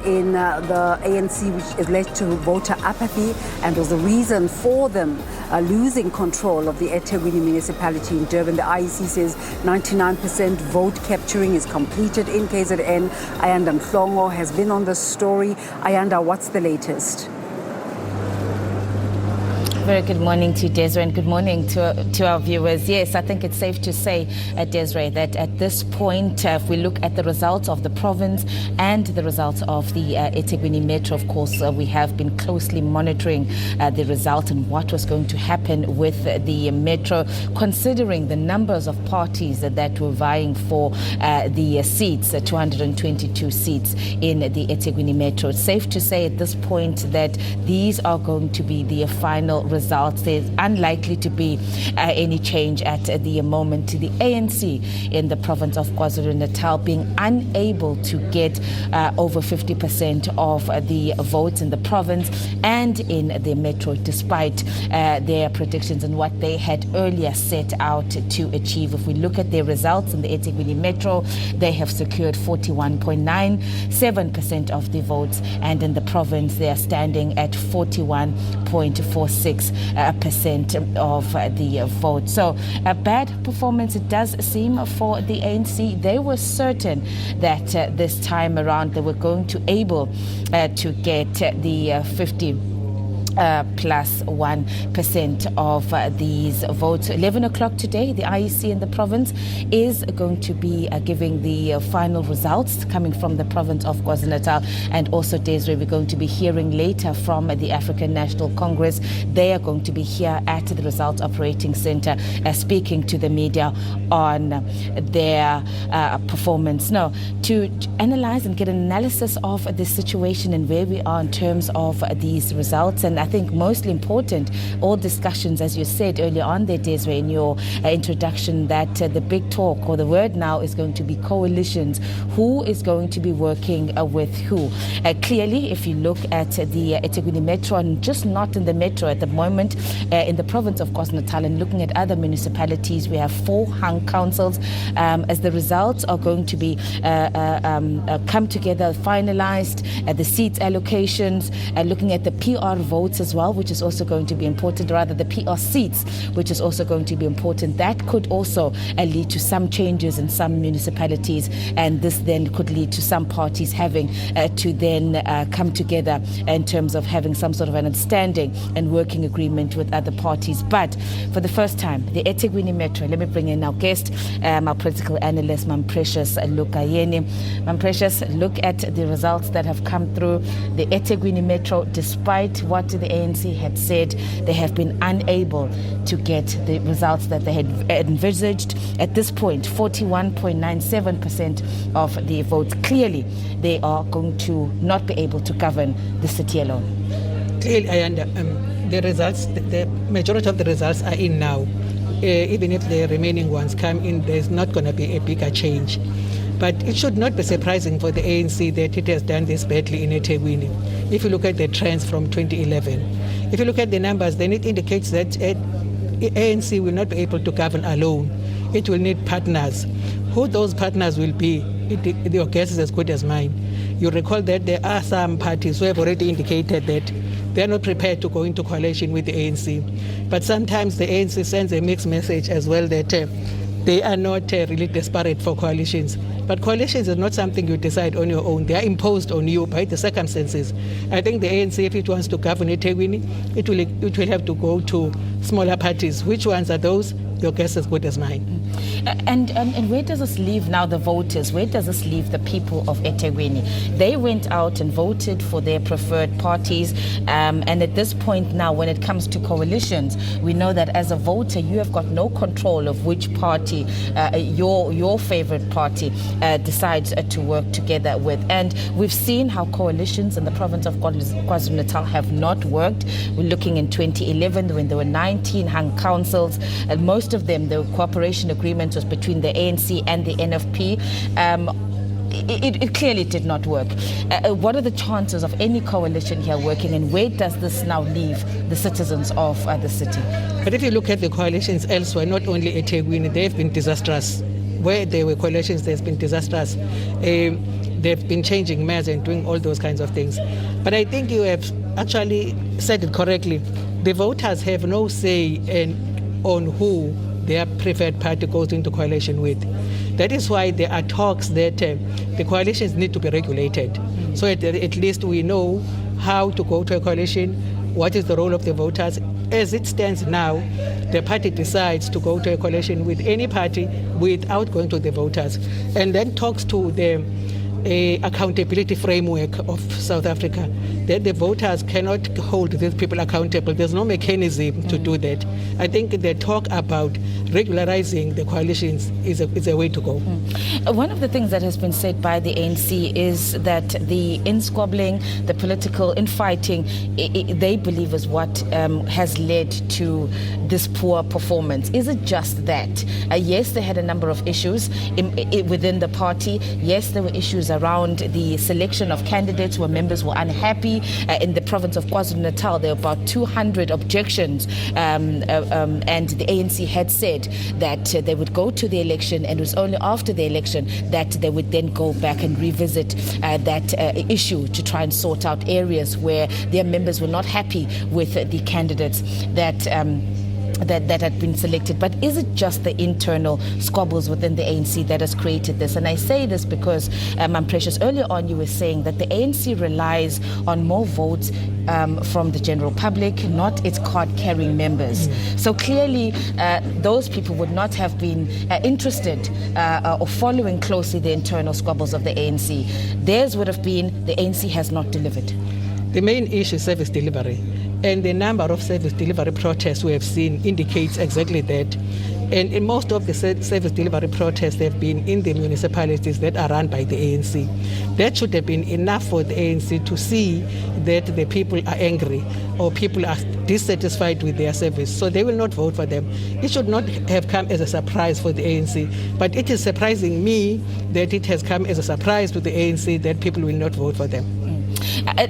in the ANC, which has led to voter apathy and was the reason for them losing control of the eThekwini municipality in Durban. The IEC says 99% vote capturing is completed in KZN. Ayanda Mhlongo has been on the story. Ayanda, what's the latest? Very good morning to Desiree and good morning to our viewers. Yes, I think it's safe to say, Desiree, that at this point, if we look at the results of the province and the results of the eThekwini Metro, of course, we have been closely monitoring the result and what was going to happen with the Metro, considering the numbers of parties that were vying for the seats, 222 seats in the eThekwini Metro. It's safe to say at this point that these are going to be the final results. There's unlikely to be any change at the moment. The ANC in the province of KwaZulu-Natal being unable to get over 50% of the votes in the province and in the metro, despite their predictions and what they had earlier set out to achieve. If we look at their results in the eThekwini Metro, they have secured 41.97% of the votes, and in the province they are standing at 41.46% of the vote. So a bad performance it does seem for the ANC. They were certain that this time around they were going to able to get the 50 plus 1% of these votes. 11 o'clock today, the IEC in the province is going to be giving the final results coming from the province of KwaZulu-Natal, and also Desiree, we're going to be hearing later from the African National Congress. They are going to be here at the Results Operating Center speaking to the media on their performance. Now, to analyze and get an analysis of the situation and where we are in terms of these results, and I think mostly important, all discussions, as you said earlier on there, Desiree, in your introduction, that the big talk or the word now is going to be coalitions. Who is going to be working with who? Clearly, if you look at the eThekwini Metro, and just not in the Metro at the moment, in the province of KwaZulu-Natal, and looking at other municipalities, we have 4 hung councils. As the results are going to be come together, finalized, the seats allocations, looking at the PR votes as well, which is also going to be important, rather the PR seats, which is also going to be important. That could also lead to some changes in some municipalities, and this then could lead to some parties having to then come together in terms of having some sort of an understanding and working agreement with other parties. But for the first time, the eThekwini Metro, let me bring in our guest, our political analyst, Mam Precious Lukayeni. Mam Precious, look at the results that have come through the eThekwini Metro. Despite what the ANC had said, they have been unable to get the results that they had envisaged. At this point, 41.97% of the votes. Clearly, they are going to not be able to govern the city alone. Clearly, the results, the majority of the results are in now. Even if the remaining ones come in, there's not going to be a bigger change. But it should not be surprising for the ANC that it has done this badly in eThekwini. If you look at the trends from 2011, if you look at the numbers, then it indicates that ANC will not be able to govern alone. It will need partners. Who those partners will be, your guess is as good as mine. You recall that there are some parties who have already indicated that they are not prepared to go into coalition with the ANC. But sometimes the ANC sends a mixed message as well that they are not really desperate for coalitions. But coalitions is not something you decide on your own. They are imposed on you by the circumstances. I think the ANC, if it wants to govern eThekwini, it will have to go to smaller parties. Which ones are those? Your guess is as good as mine. And where does this leave now the voters? Where does this leave the people of eThekwini? They went out and voted for their preferred parties. And at this point now, when it comes to coalitions, we know that as a voter, you have got no control of which party your favorite party decides to work together with. And we've seen how coalitions in the province of KwaZulu-Natal have not worked. We're looking in 2011 when there were 19 hung councils, and most of them, the cooperation agreement was between the ANC and the NFP. It clearly did not work. What are the chances of any coalition here working, and where does this now leave the citizens of the city? But if you look at the coalitions elsewhere, not only eThekwini, they've been disastrous. Where there were coalitions, there's been disastrous. they've been changing mayors and doing all those kinds of things. But I think you have actually said it correctly. The voters have no say on who their preferred party goes into coalition with. That is why there are talks that the coalitions need to be regulated. So at least we know how to go to a coalition, what is the role of the voters. As it stands now, the party decides to go to a coalition with any party without going to the voters, and then talks to the accountability framework of South Africa, that the voters cannot hold these people accountable. There's no mechanism to do that. I think the talk about regularizing the coalitions is a way to go. One of the things that has been said by the ANC is that the in-squabbling, the political infighting, they believe is what has led to this poor performance. Is it just that? Yes, they had a number of issues within the party. Yes, there were issues around the selection of candidates where members were unhappy. In the province of KwaZulu-Natal, there were about 200 objections, and the ANC had said that they would go to the election, and it was only after the election that they would then go back and revisit that issue to try and sort out areas where their members were not happy with the candidates that had been selected. But is it just the internal squabbles within the ANC that has created this? And I say this because, Precious, earlier on you were saying that the ANC relies on more votes from the general public, not its card-carrying members. So clearly those people would not have been interested or following closely the internal squabbles of the ANC. Theirs would have been the ANC has not delivered. The main issue is service delivery. And the number of service delivery protests we have seen indicates exactly that. And in most of the service delivery protests, they've been in the municipalities that are run by the ANC. That should have been enough for the ANC to see that the people are angry or people are dissatisfied with their service, so they will not vote for them. It should not have come as a surprise for the ANC, but it is surprising me that it has come as a surprise to the ANC that people will not vote for them.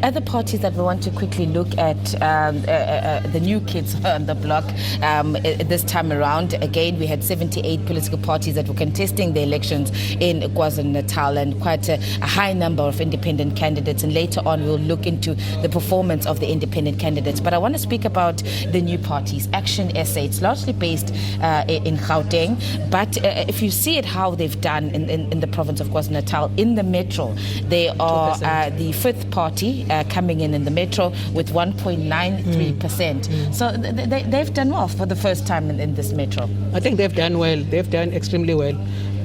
Other parties that we want to quickly look at, the new kids on the block this time around. Again, we had 78 political parties that were contesting the elections in KwaZulu-Natal, and quite a high number of independent candidates. And later on, we'll look into the performance of the independent candidates. But I want to speak about the new parties, Action SA. It's largely based in Gauteng, but if you see it, how they've done in the province of KwaZulu-Natal, in the metro, they are the fifth party coming in the metro with 1.93%. So they've done well for the first time in this metro. I think they've done well. They've done extremely well.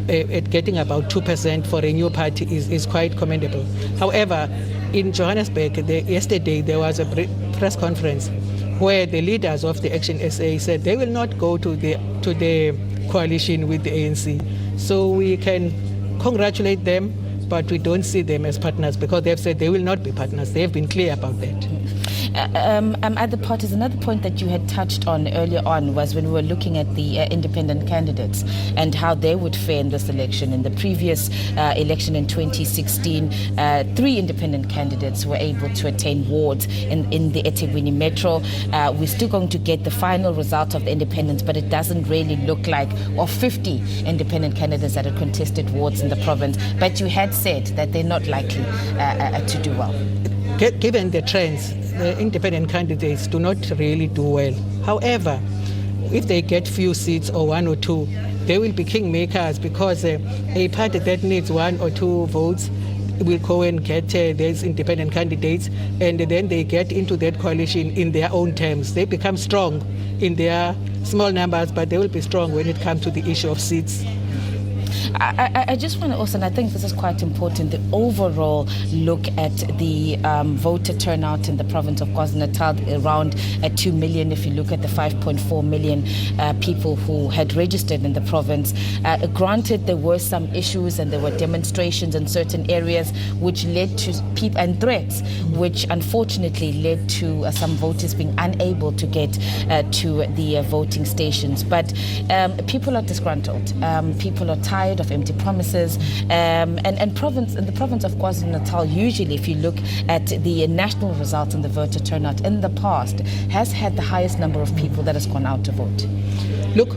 At getting about 2% for a new party is quite commendable. However, in Johannesburg, yesterday there was a press conference where the leaders of the Action SA said they will not go to the coalition with the ANC. So we can congratulate them, but we don't see them as partners because they've said they will not be partners. They have been clear about that. Other parties, another point that you had touched on earlier on was when we were looking at the independent candidates and how they would fare in this election. In the previous election in 2016, 3 independent candidates were able to attain wards in the eThekwini metro. We're still going to get the final result of the independents, but it doesn't really look like, or 50 independent candidates that had contested wards in the province. But you had said that they're not likely to do well. Given the trends, the independent candidates do not really do well. However, if they get few seats or 1 or 2, they will be kingmakers because a party that needs 1 or 2 votes will go and get these independent candidates, and then they get into that coalition in their own terms. They become strong in their small numbers, but they will be strong when it comes to the issue of seats. I just want to also, and I think this is quite important, the overall look at the voter turnout in the province of KwaZulu-Natal, around 2 million. If you look at the 5.4 million people who had registered in the province. Granted, there were some issues and there were demonstrations in certain areas which led to people and threats, which unfortunately led to some voters being unable to get to the voting stations. But people are disgruntled. People are tired of empty promises, and in the province of KwaZulu-Natal, usually if you look at the national results in the voter turnout in the past, has had the highest number of people that has gone out to vote. Look,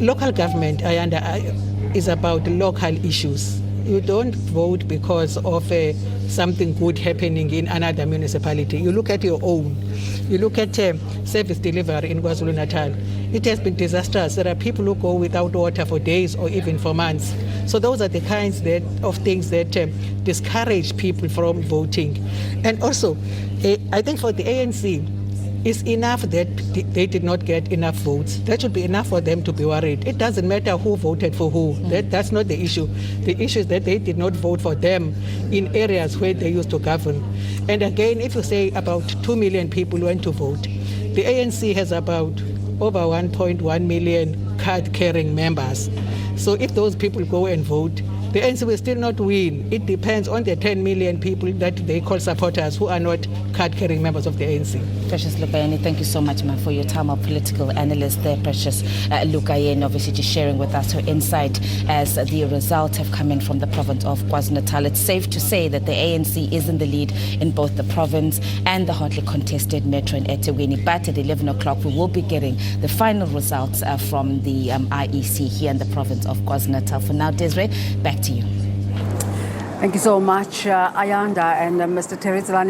local government, Ayanda, is about local issues. you don't vote because of something good happening in another municipality. You look at your own. You look at service delivery in KwaZulu-Natal. It has been disastrous. There are people who go without water for days or even for months. So those are the kinds of things that discourage people from voting. And also, I think for the ANC, it's enough that they did not get enough votes. That should be enough for them to be worried. It doesn't matter who voted for who. That's not the issue. The issue is that they did not vote for them in areas where they used to govern. And again, if you say about 2 million people went to vote, the ANC has about over 1.1 million card-carrying members. So if those people go and vote, the ANC will still not win. It depends on the 10 million people that they call supporters who are not card-carrying members of the ANC. Precious Lukayeni, thank you so much, ma'am, for your time. Our political analyst there, Precious Lukayeni, obviously just sharing with us her insight as the results have come in from the province of KwaZulu-Natal. It's safe to say that the ANC is in the lead in both the province and the hotly contested metro in eThekwini. But at 11 o'clock, we will be getting the final results from the IEC here in the province of KwaZulu-Natal. For now, Desiree, back to you. Thank you so much, Ayanda and Mr. Terizalani.